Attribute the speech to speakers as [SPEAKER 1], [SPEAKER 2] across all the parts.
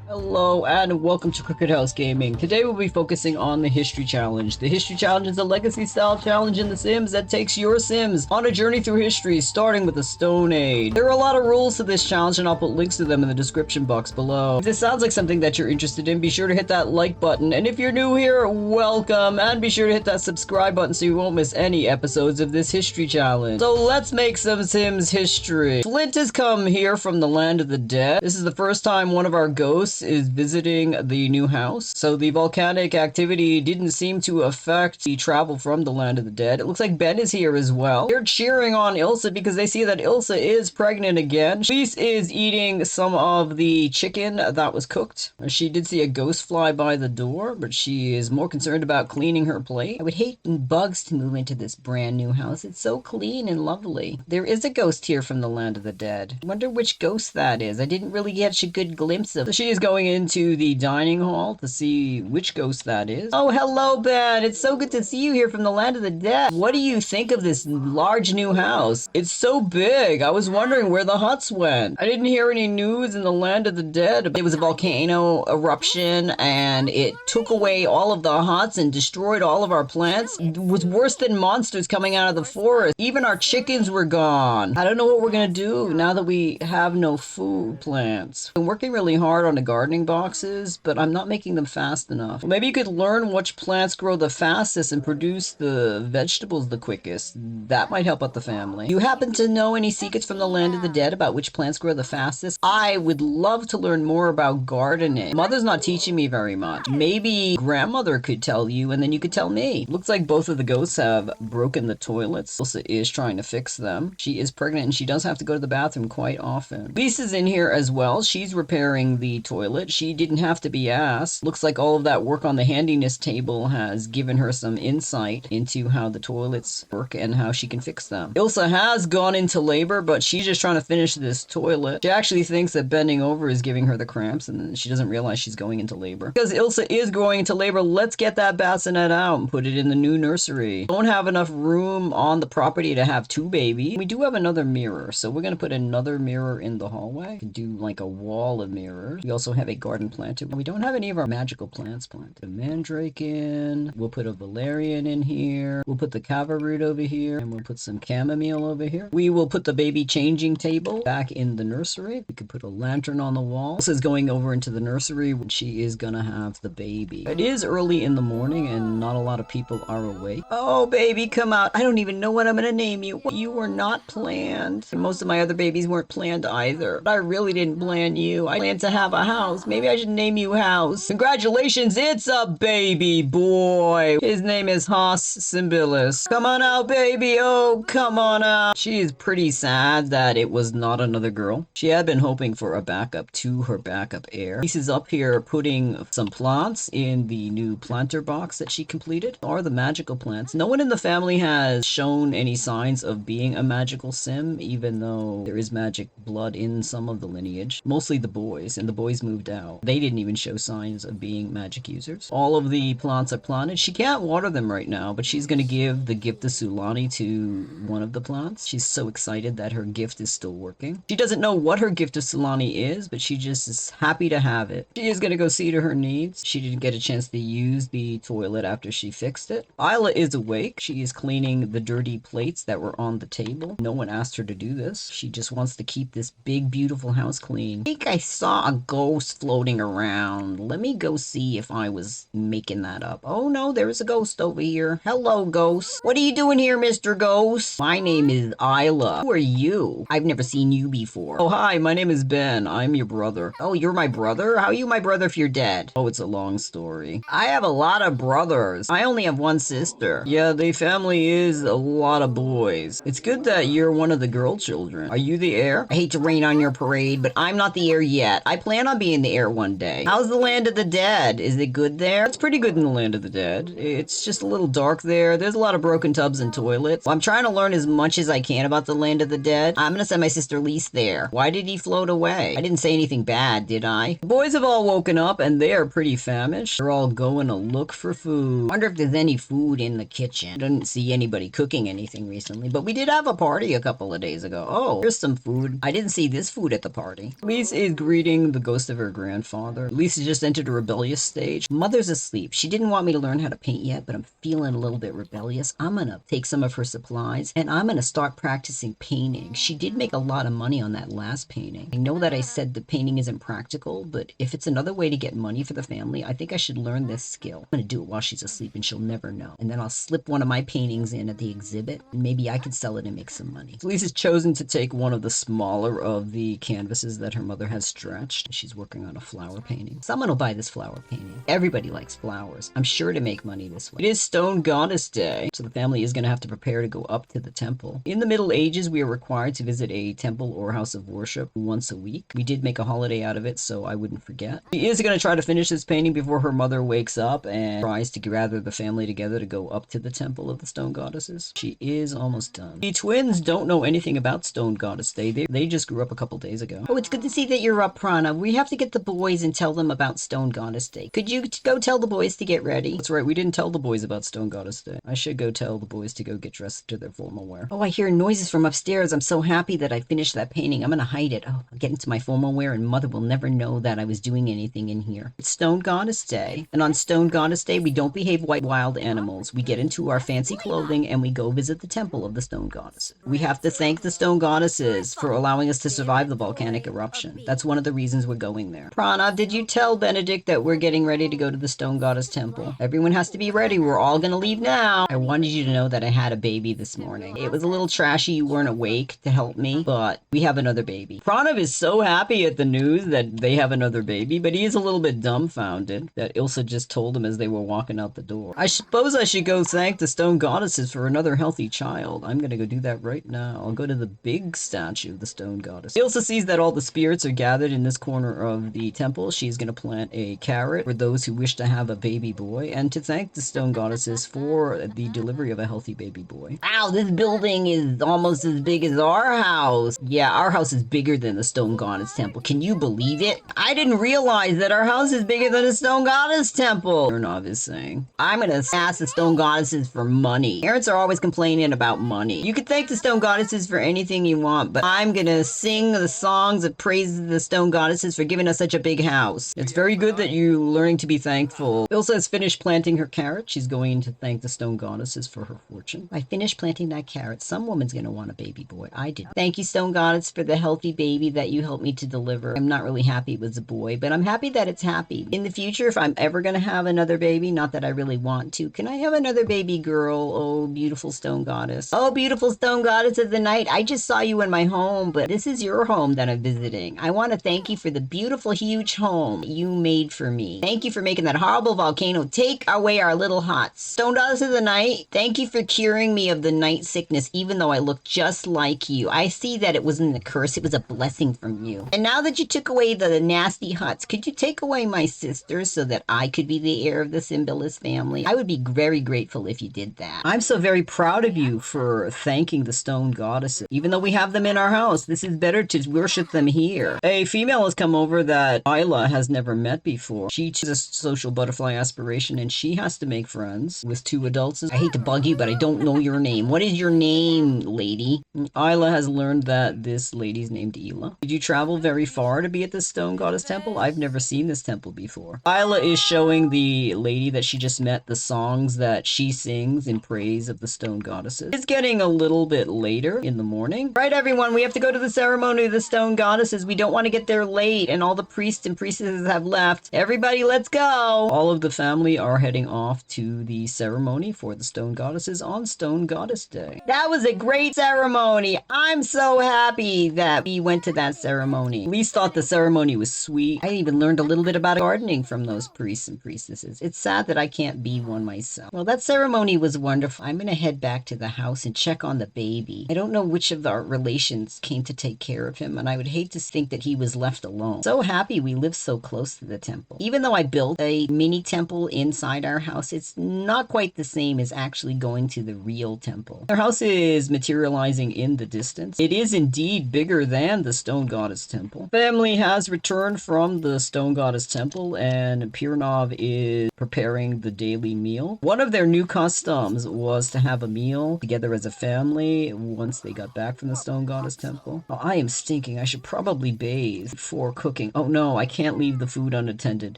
[SPEAKER 1] Hello and welcome to Crooked House Gaming. Today we'll be focusing on the History Challenge. The History Challenge is a legacy-style challenge in The Sims that takes your Sims on a journey through history, starting with the Stone Age. There are a lot of rules to this challenge and I'll put links to them in the description box below. If this sounds like something that you're interested in, be sure to hit that like button. And if you're new here, welcome! And be sure to hit that subscribe button so you won't miss any episodes of this History Challenge. So let's make some Sims history. Flint has come here from the land of the dead. This is the first time one of our ghosts is visiting the new house. So the volcanic activity didn't seem to affect the travel from the land of the dead. It looks like Ben is here as well. They're cheering on Ilsa because they see that Ilsa is pregnant again. Lise is eating some of the chicken that was cooked. She did see a ghost fly by the door, but she is more concerned about cleaning her plate. I would hate bugs to move into this brand new house. It's so clean and lovely. There is a ghost here from the land of the dead. I wonder which ghost that is. I didn't really get a good glimpse of. So she is going into the dining hall to see which ghost that is. Oh, hello, Ben. It's so good to see you here from the land of the dead. What do you think of this large new house? It's so big. I was wondering where the huts went. I didn't hear any news in the land of the dead. It was a volcano eruption and it took away all of the huts and destroyed all of our plants. It was worse than monsters coming out of the forest. Even our chickens were gone. I don't know what we're gonna do now that we have no food plants. I'm working really hard on the gardening boxes, but I'm not making them fast enough. Maybe you could learn which plants grow the fastest and produce the vegetables the quickest. That might help out the family. You happen to know any secrets from the land of the dead about which plants grow the fastest? I would love to learn more about gardening. Mother's not teaching me very much. Maybe grandmother could tell you and then you could tell me. Looks like both of the ghosts have broken the toilets. Elsa is trying to fix them. She is pregnant and she does have to go to the bathroom quite often. Lisa's in here as well. She's repairing the toilet. She didn't have to be asked. Looks like all of that work on the handiness table has given her some insight into how the toilets work and how she can fix them. Ilsa has gone into labor, but she's just trying to finish this toilet. She actually thinks that bending over is giving her the cramps and she doesn't realize she's going into labor. Because Ilsa is going into labor, let's get that bassinet out and put it in the new nursery. Don't have enough room on the property to have two babies. We do have another mirror, so we're going to put another mirror in the hallway. We can do like a wall of mirrors. We also have a garden planter. We don't have any of our magical plants planted. A mandrake in. We'll put a valerian in here. We'll put the kava root over here. And we'll put some chamomile over here. We will put the baby changing table back in the nursery. We could put a lantern on the wall. This is going over into the nursery when she is gonna have the baby. It is early in the morning and not a lot of people are awake. Oh, baby, come out. I don't even know what I'm gonna name you. You were not planned. Most of my other babies weren't planned either. But I really didn't plan you. I planned to have a house. Maybe I should name you House. Congratulations, it's a baby boy. His name is Simbilis. Come on out, baby. Oh, come on out. She is pretty sad that it was not another girl. She had been hoping for a backup to her backup heir. Lise is up here putting some plants in the new planter box that she completed. Are the magical plants. No one in the family has shown any signs of being a magical sim, even though there is magic blood in some of the lineage. Mostly the boys, and the boys moved out. They didn't even show signs of being magic users. All of the plants are planted. She can't water them right now, but she's going to give the gift of Sulani to one of the plants. She's so excited that her gift is still working. She doesn't know what her gift of Sulani is, but she just is happy to have it. She is going to go see to her needs. She didn't get a chance to use the toilet after she fixed it. Isla is awake. She is cleaning the dirty plates that were on the table. No one asked her to do this. She just wants to keep this big, beautiful house clean. I think I saw a ghost floating around. Let me go see if I was making that up. Oh no, there's a ghost over here. Hello, ghost. What are you doing here, Mr. Ghost? My name is Isla. Who are you? I've never seen you before. Oh, hi, my name is Ben. I'm your brother. Oh, you're my brother? How are you my brother if you're dead? Oh, it's a long story. I have a lot of brothers. I only have one sister. Yeah, the family is a lot of boys. It's good that you're one of the girl children. Are you the heir? I hate to rain on your parade, but I'm not the heir yet. I plan on being the heir one day. How's the land of the dead? Is it good there? It's pretty good in the land of the dead. It's just a little dark there. There's a lot of broken tubs and toilets. Well, I'm trying to learn as much as I can about the land of the dead. I'm gonna send my sister Lise there. Why did he float away? I didn't say anything bad, did I? The boys have all woken up and they are pretty famished. They're all going to look for food. Wonder if there's any food in the kitchen. I didn't see anybody cooking anything recently, but we did have a party a couple of days ago. Oh, here's some food. I didn't see this food at the party. Lise is greeting the ghost of of her grandfather. Lise just entered a rebellious stage. Mother's asleep. She didn't want me to learn how to paint yet, but I'm feeling a little bit rebellious. I'm gonna take some of her supplies and I'm gonna start practicing painting. She did make a lot of money on that last painting. I know that I said the painting isn't practical, but if it's another way to get money for the family, I think I should learn this skill. I'm gonna do it while she's asleep and she'll never know. And then I'll slip one of my paintings in at the exhibit and maybe I could sell it and make some money. So Lisa's chosen to take one of the smaller of the canvases that her mother has stretched. She's working on a flower painting. Someone will buy this flower painting. Everybody likes flowers. I'm sure to make money this way. It is Stone Goddess Day, so the family is going to have to prepare to go up to the temple. In the Middle Ages, we are required to visit a temple or house of worship once a week. We did make a holiday out of it, so I wouldn't forget. She is going to try to finish this painting before her mother wakes up and tries to gather the family together to go up to the temple of the stone goddesses. She is almost done. The twins don't know anything about Stone Goddess Day. They just grew up a couple days ago. Oh, it's good to see that you're up, Prana. We have to get the boys and tell them about Stone Goddess Day. Could you go tell the boys to get ready? That's right, we didn't tell the boys about Stone Goddess Day. I should go tell the boys to go get dressed to their formal wear. Oh, I hear noises from upstairs. I'm so happy that I finished that painting. I'm gonna hide it. Oh, I'll get into my formal wear and Mother will never know that I was doing anything in here. It's Stone Goddess Day. And on Stone Goddess Day, we don't behave like wild animals. We get into our fancy clothing and we go visit the temple of the Stone Goddesses. We have to thank the Stone Goddesses for allowing us to survive the volcanic eruption. That's one of the reasons we're going there. Prana, did you tell Benedict that we're getting ready to go to the Stone Goddess Temple? Everyone has to be ready. We're all gonna leave now. I wanted you to know that I had a baby this morning. It was a little trashy you weren't awake to help me, but we have another baby. Pranav is so happy at the news that they have another baby, but he is a little bit dumbfounded that Ilsa just told him as they were walking out the door. I suppose I should go thank the Stone Goddesses for another healthy child. I'm gonna go do that right now. I'll go to the big statue of the Stone Goddess. Ilsa sees that all the spirits are gathered in this corner of the temple. She's gonna plant a carrot for those who wish to have a baby boy and to thank the Stone Goddesses for the delivery of a healthy baby boy. Wow, this building is almost as big as our house. Yeah, our house is bigger than the Stone Goddess Temple. Can you believe it? I didn't realize that our house is bigger than the Stone Goddess Temple. Ernov is saying. I'm gonna ask the Stone Goddesses for money. Parents are always complaining about money. You could thank the Stone Goddesses for anything you want, but I'm gonna sing the songs of praise to the Stone Goddesses for giving us such a big house. It's very good that you're learning to be thankful. Ilsa has finished planting her carrot. She's going to thank the Stone Goddesses for her fortune. I finished planting that carrot. Some woman's gonna want a baby boy. I did. Thank you, Stone Goddess, for the healthy baby that you helped me to deliver. I'm not really happy it was a boy, but I'm happy that it's happy. In the future, if I'm ever gonna have another baby, not that I really want to, can I have another baby girl? Oh, beautiful Stone Goddess. Oh, beautiful Stone Goddess of the night. I just saw you in my home, but this is your home that I'm visiting. I want to thank you for the beautiful, huge home you made for me. Thank you for making that horrible volcano take away our little hots. Stone Goddess of the night, thank you for curing me of the night sickness, even though I look just like you. I see that it wasn't a curse, it was a blessing from you. And now that you took away the nasty huts, could you take away my sister so that I could be the heir of the Simbilis family? I would be very grateful if you did that. I'm so very proud of you for thanking the Stone Goddesses. Even though we have them in our house, this is better to worship them here. A female has come over that Isla has never met before. She has a social butterfly aspiration and she has to make friends with two adults. I hate to bug you, but I don't know your name. What is your name, lady? Isla has learned that this lady's named Ela. Did you travel very far to be at the Stone Goddess Temple? I've never seen this temple before. Isla is showing the lady that she just met the songs that she sings in praise of the Stone Goddesses. It's getting a little bit later in the morning. Right, everyone, we have to go to the ceremony of the Stone Goddesses. We don't want to get there late, and all the priests and priestesses have left. Everybody, let's go! All of the family are heading off to the ceremony for the Stone Goddesses on Stone Goddess Day. That was a great ceremony! I'm so happy that we went to that ceremony. Lise thought the ceremony was sweet. I even learned a little bit about gardening from those priests and priestesses. It's sad that I can't be one myself. Well, that ceremony was wonderful. I'm gonna head back to the house and check on the baby. I don't know which of our relations came to take care of him, and I would hate to think that he was left alone. So happy we live so close to the temple. Even though I built a mini temple inside our house, it's not quite the same as actually going to the real temple. Our house is materializing in the distance. It is indeed bigger than the Stone Goddess Temple. Family has returned from the Stone Goddess Temple, and Pirnov is preparing the daily meal. One of their new customs was to have a meal together as a family once they got back from the Stone Goddess Temple. Oh, I am stinking. I should probably bathe before cooking. thinking, oh no, I can't leave the food unattended.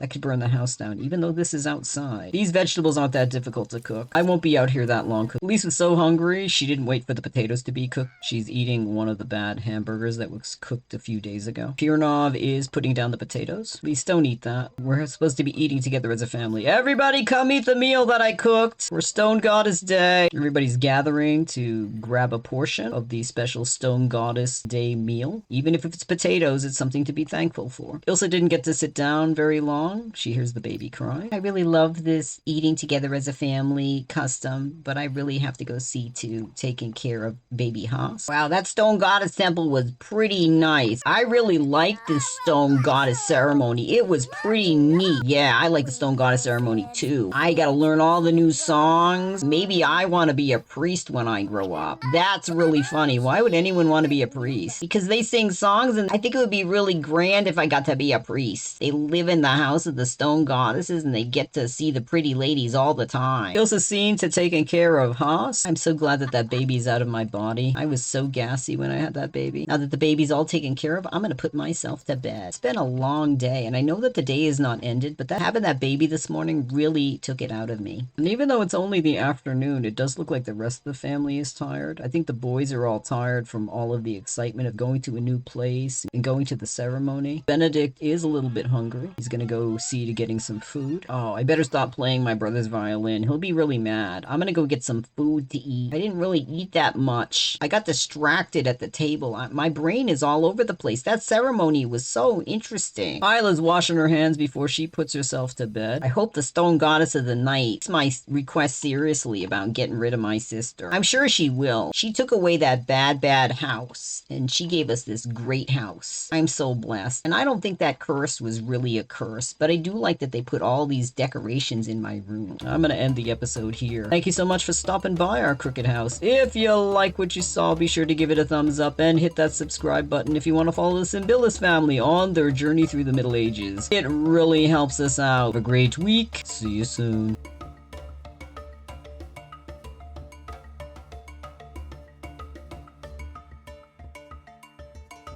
[SPEAKER 1] That could burn the house down, even though this is outside. These vegetables aren't that difficult to cook. I won't be out here that long. Lise was so hungry, she didn't wait for the potatoes to be cooked. She's eating one of the bad hamburgers that was cooked a few days ago. Pirnov is putting down the potatoes. Lise, don't eat that. We're supposed to be eating together as a family. Everybody come eat the meal that I cooked for Stone Goddess Day. Everybody's gathering to grab a portion of the special Stone Goddess Day meal. Even if it's potatoes, it's something to be thankful for. Ilsa didn't get to sit down very long. She hears the baby cry. I really love this eating together as a family custom, but I really have to go see to taking care of baby Haas. Wow, that Stone Goddess temple was pretty nice. I really liked this Stone Goddess ceremony. It was pretty neat. Yeah, I like the Stone Goddess ceremony too. I gotta learn all the new songs. Maybe I want to be a priest when I grow up. That's really funny. Why would anyone want to be a priest? Because they sing songs, and I think it would be really grand if I got to be a priest. They live in the house of the Stone Goddesses, and they get to see the pretty ladies all the time. Ilsa's seen to taking care of Haas. I'm so glad that that baby's out of my body. I was so gassy when I had that baby. Now that the baby's all taken care of, I'm gonna put myself to bed. It's been a long day, and I know that the day is not ended, but having that baby this morning really took it out of me. And even though it's only the afternoon, it does look like the rest of the family is tired. I think the boys are all tired from all of the excitement of going to a new place and going to the ceremony. Benedict is a little bit hungry. He's gonna go see to getting some food. Oh, I better stop playing my brother's violin. He'll be really mad. I'm gonna go get some food to eat. I didn't really eat that much. I got distracted at the table. My brain is all over the place. That ceremony was so interesting. Isla's washing her hands before she puts herself to bed. I hope the Stone Goddess of the Night takes my request seriously about getting rid of my sister. I'm sure she will. She took away that bad house, and she gave us this great house. I'm so blessed. And I don't think that curse was really a curse, but I do like that they put all these decorations in my room. I'm gonna end the episode here. Thank you so much for stopping by our Crooked House. If you like what you saw, be sure to give it a thumbs up and hit that subscribe button if you want to follow the Simbilis family on their journey through the Middle Ages. It really helps us out. Have a great week. See you soon.